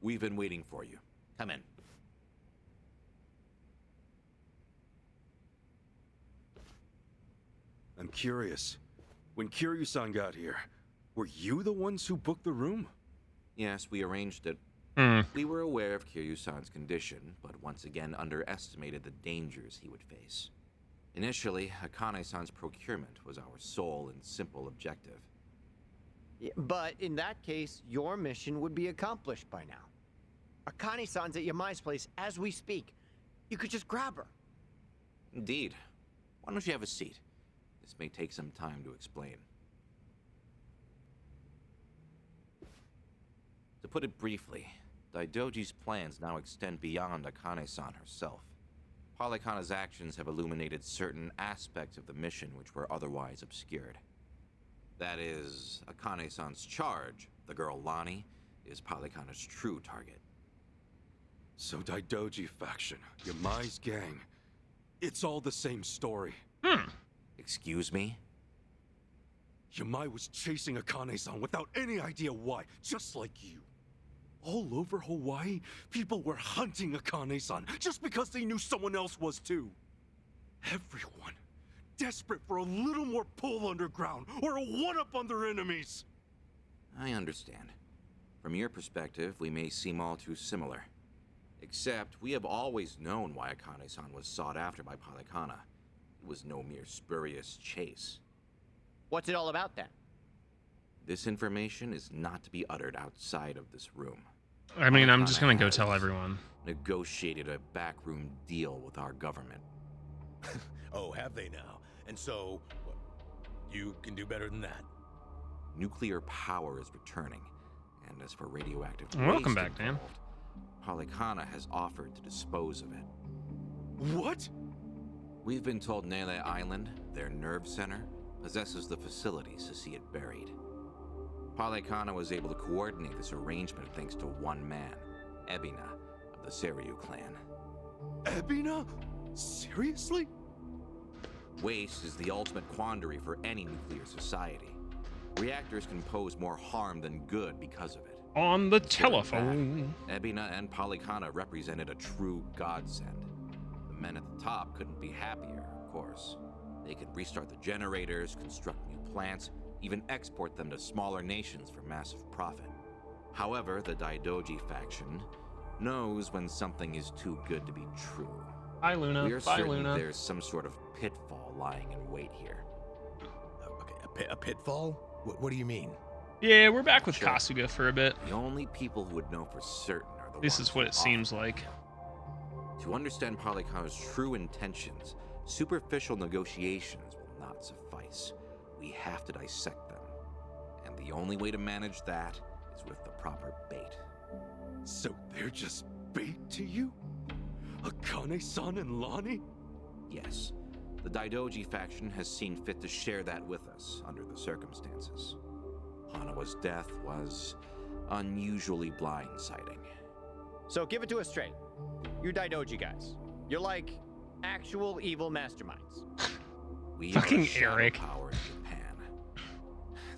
We've been waiting for you. Come in. I'm curious. When Kiryu-san got here, were you the ones who booked the room? Yes, we arranged it. We were aware of Kiryu-san's condition, but once again underestimated the dangers he would face. Initially, Akane-san's procurement was our sole and simple objective. Yeah, but in that case, your mission would be accomplished by now. Akane-san's at Yamai's place as we speak. You could just grab her. Indeed. Why don't you have a seat? This may take some time to explain. To put it briefly, Daidoji's plans now extend beyond Akane-san herself. Polykhana's actions have illuminated certain aspects of the mission which were otherwise obscured. That is, Akane-san's charge, the girl Lonnie, is Polykhana's true target. So Daidoji faction, Yamai's gang, it's all the same story. Excuse me? Yamai was chasing Akane-san without any idea why, just like you. All over Hawaii, people were hunting Akane-san just because they knew someone else was too. Everyone, desperate for a little more pull underground or a one-up on their enemies. I understand. From your perspective, we may seem all too similar. Except, we have always known why Akane-san was sought after by Polykhana. It was no mere spurious chase. What's it all about then? This information is not to be uttered outside of this room. I mean, I'm just gonna go has tell everyone. Negotiated a backroom deal with our government. Oh, have they now? And so, what, you can do better than that? Nuclear power is returning, and as for radioactive Welcome waste back, Dan. Polykhana has offered to dispose of it. What? We've been told Nele Island, their nerve center, possesses the facilities to see it buried. Polykhana was able to coordinate this arrangement thanks to one man, Ebina, of the Seiryu clan. Ebina? Seriously? Waste is the ultimate quandary for any nuclear society. Reactors can pose more harm than good because of it. On the telephone. Ebina and Polykhana represented a true godsend. The men at the top couldn't be happier, of course. They could restart the generators, construct new plants, even export them to smaller nations for massive profit. However, the Daidoji faction knows when something is too good to be true. Bye, Luna. We are Bye, certain Luna. there's some sort of pitfall lying in wait here. Okay, a pitfall? What do you mean? Yeah, we're back with Sure. Kasuga for a bit. The only people who would know for certain are the This ones is what who it seems like. To understand Polycona's true intentions, superficial negotiations will not suffice. We have to dissect them. And the only way to manage that is with the proper bait. So they're just bait to you? Akane-san and Lonnie? Yes. The Daidoji faction has seen fit to share that with us under the circumstances. Hanawa's death was unusually blindsiding. So give it to us straight. You Daidoji guys. You're like actual evil masterminds. We Fucking are a shadow Eric. power in Japan.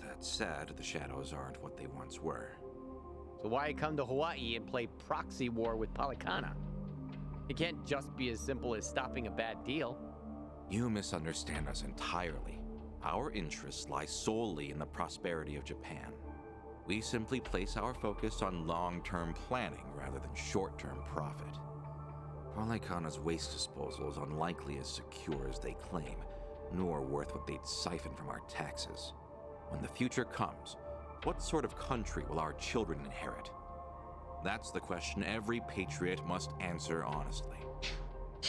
That said, the shadows aren't what they once were. So why come to Hawaii and play proxy war with Polycana? It can't just be as simple as stopping a bad deal. You misunderstand us entirely. Our interests lie solely in the prosperity of Japan. We simply place our focus on long-term planning rather than short-term profit. Polycana's waste disposal is unlikely as secure as they claim, nor worth what they'd siphon from our taxes. When the future comes, what sort of country will our children inherit? That's the question every patriot must answer honestly.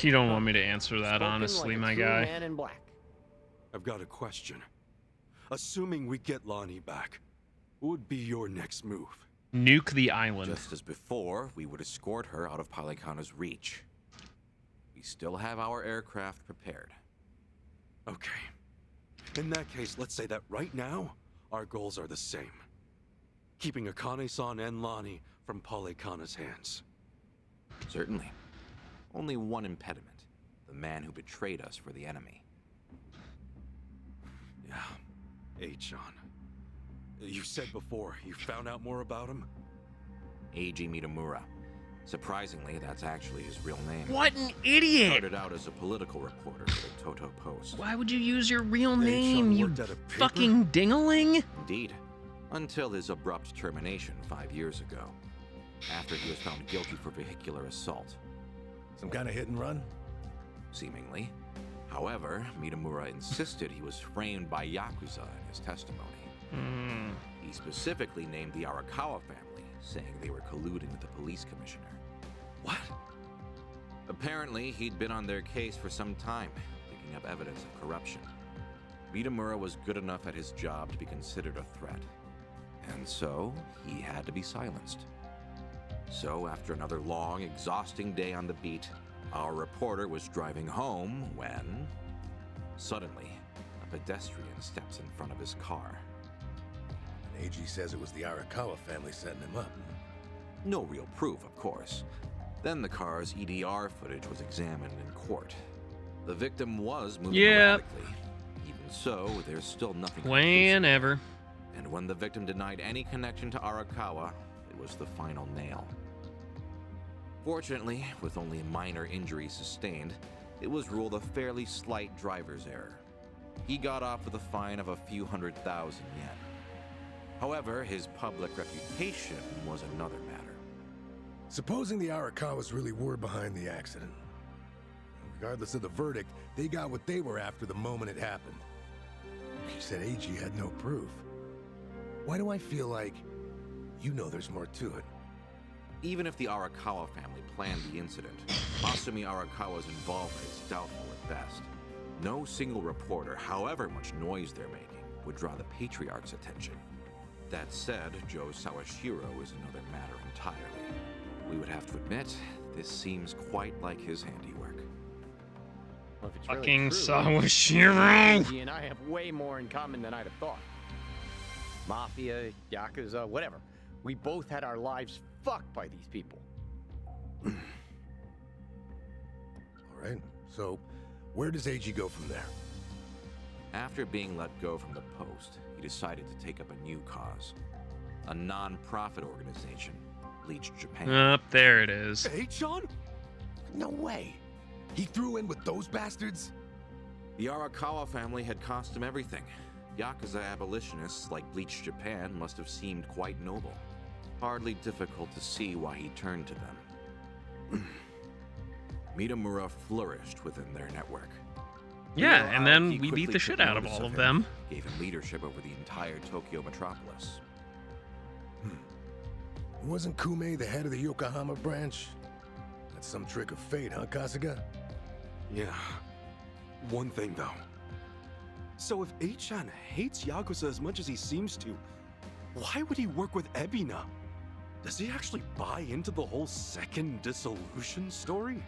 You don't want me to answer that, Spoken honestly, like a my true guy. Man in black. I've got a question. Assuming we get Lonnie back, what would be your next move? Nuke the island. Just as before, we would escort her out of Polycana's reach. We still have our aircraft prepared. Okay. In that case, let's say that right now, our goals are the same. Keeping Akane-san and Lonnie from Polycana's hands. Certainly. Only one impediment. The man who betrayed us for the enemy. Yeah. H-on. You said before, you found out more about him? Eiji Mitamura. Surprisingly, that's actually his real name. What an idiot! Started out as a political reporter for the Toto Post. Why would you use your real Hey, name, Sean you worked at a paper? fucking dingaling? Indeed. Until his abrupt termination 5 years ago. After he was found guilty for vehicular assault. Some kind of hit and run? Seemingly. However, Mitamura insisted he was framed by Yakuza in his testimony. He specifically named the Arakawa family, saying they were colluding with the police commissioner. What? Apparently, he'd been on their case for some time, picking up evidence of corruption. Mitamura was good enough at his job to be considered a threat. And so, he had to be silenced. So, after another long, exhausting day on the beat, our reporter was driving home when... Suddenly, a pedestrian steps in front of his car. And AG says it was the Arakawa family setting him up. No real proof, of course. Then the car's EDR footage was examined in court. The victim was moving erratically. Even so, there's still nothing conclusive. Whenever. And when the victim denied any connection to Arakawa, it was the final nail. Fortunately, with only minor injuries sustained, it was ruled a fairly slight driver's error. He got off with a fine of a few 100,000 yen. However, his public reputation was another matter. Supposing the Arakawas really were behind the accident. Regardless of the verdict, they got what they were after the moment it happened. You said AG had no proof. Why do I feel like you know there's more to it? Even if the Arakawa family planned the incident, Masumi Arakawa's involvement is doubtful at best. No single reporter, however much noise they're making, would draw the Patriarch's attention. That said, Joe Sawashiro is another matter entirely. We would have to admit, this seems quite like his handiwork. Well, if it's Fucking really true, Sawashiro! AG and I have way more in common than I'd have thought. Mafia, Yakuza, whatever. We both had our lives fucked by these people. All right, so where does AG go from there? After being let go from the post, he decided to take up a new cause. A non-profit organization, Bleach Japan. Up there it is. H-on? No way. He threw in with those bastards? The Arakawa family had cost him everything. Yakuza abolitionists like Bleach Japan must have seemed quite noble. Hardly difficult to see why he turned to them. Mitamura flourished within their network. Yeah, Ryo and then Aoki we beat quickly the shit took out of notice all of him, them. Gave him leadership over the entire Tokyo metropolis. Wasn't Kume the head of the Yokohama branch? That's some trick of fate, huh, Kasuga? Yeah. One thing, though. So if Eichan hates Yakuza as much as he seems to, why would he work with Ebina? Does he actually buy into the whole second dissolution story?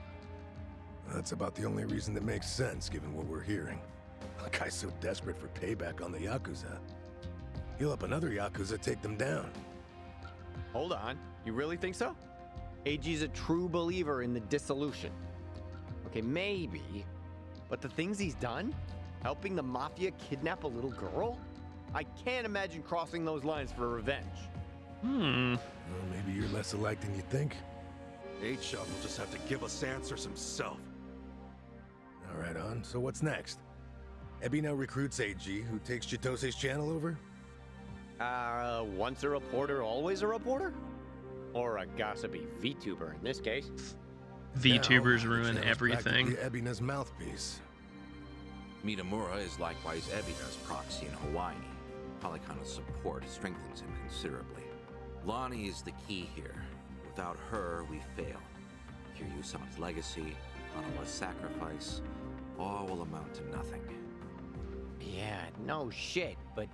That's about the only reason that makes sense, given what we're hearing. A guy's so desperate for payback on the Yakuza. He'll help another Yakuza take them down. Hold on. You really think so? AG's a true believer in the dissolution. Okay, maybe. But the things he's done? Helping the Mafia kidnap a little girl? I can't imagine crossing those lines for revenge. Well, maybe you're less alike than you think. Eichan will just have to give us answers himself. All right, on. So what's next? Ebina recruits AG, who takes Chitose's channel over? Once a reporter, always a reporter? Or a gossipy VTuber in this case. VTubers Now, ruin the channel's everything. practically Ebina's mouthpiece. Mitamura is likewise Ebina's proxy in Hawaii. Polycana's support strengthens him considerably. Lonnie is the key here. Without her, we fail. Kiryu-san's legacy, Hanawa's sacrifice, all will amount to nothing. Yeah, no shit, but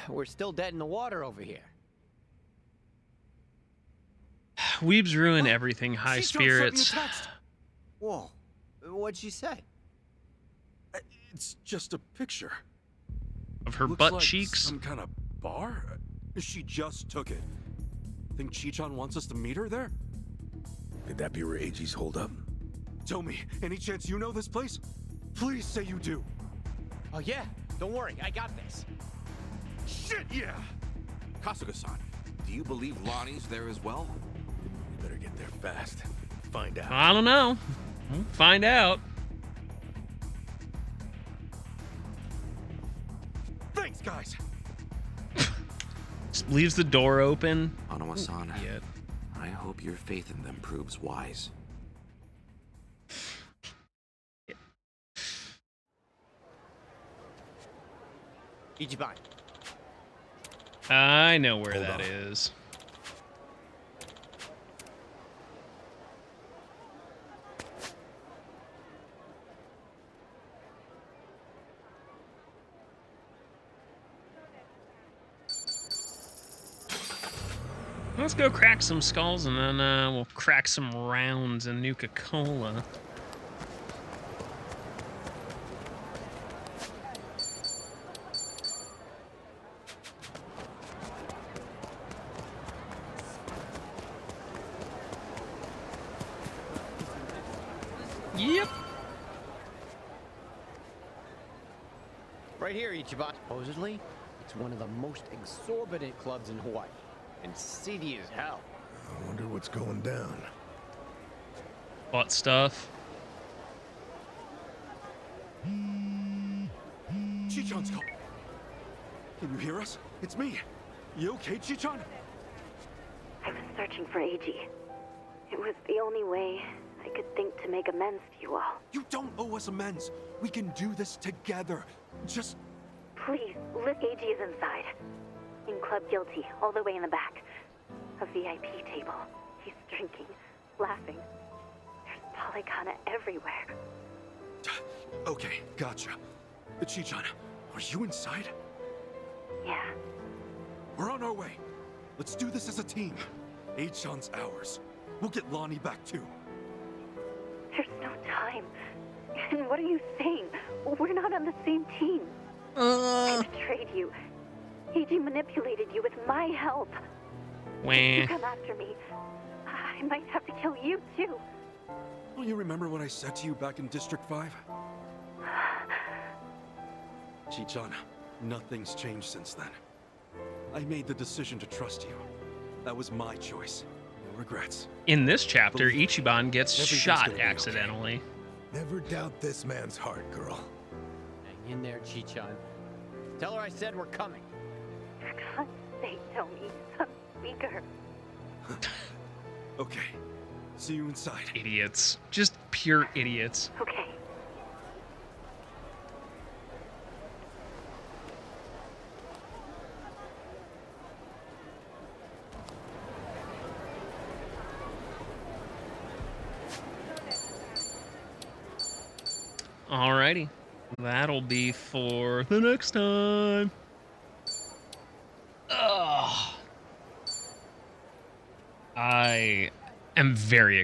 we're still dead in the water over here. Weebs ruin everything, high spirits. Whoa, what'd she say? It's just a picture. Of her Looks butt like cheeks? Some kind of bar? She just took it. Think Chichan wants us to meet her there? Could that be where AG's hold up? Tell me, any chance you know this place? Please say you do. Oh yeah, don't worry, I got this. Shit, yeah! Kasuga-san, do you believe Lonnie's there as well? We better get there fast. Find out. I don't know. We'll find out. Thanks, guys! Just leaves the door open. Hanawa-san, Idiot. I hope your faith in them proves wise. Ichiban. I know where that is. Let's go crack some skulls and then we'll crack some rounds in Nuka-Cola. Yep. Right here, Ichiban. Supposedly, it's one of the most exorbitant clubs in Hawaii. And seedy as hell. I wonder what's going down. Butt stuff. Chichan's call. Can you hear us? It's me. You okay, Chichan? I was searching for AG. It was the only way I could think to make amends to you all. You don't owe us amends. We can do this together. Just... Please, AG is inside. In Club Guilty, all the way in the back. A VIP table. He's drinking, laughing. There's Polycana everywhere. Okay, gotcha. Chichan, are you inside? Yeah. We're on our way. Let's do this as a team. Eichan's ours. We'll get Lonnie back too. There's no time. And what are you saying? We're not on the same team. I betrayed you. AG manipulated you with my help. If you come after me, I might have to kill you too. Don't you remember what I said to you back in District 5? Chichan, nothing's changed since then. I made the decision to trust you. That was my choice. No regrets. In this chapter, Ichiban gets Everything's shot gonna be okay. accidentally. Never doubt this man's heart, girl. Hang in there, Chichan. Tell her I said we're coming. For God's sake, Tony. I'm weaker. Okay. See you inside. Idiots. Just pure idiots. Okay. Alrighty. That'll be for the next time. Ugh. I am very excited.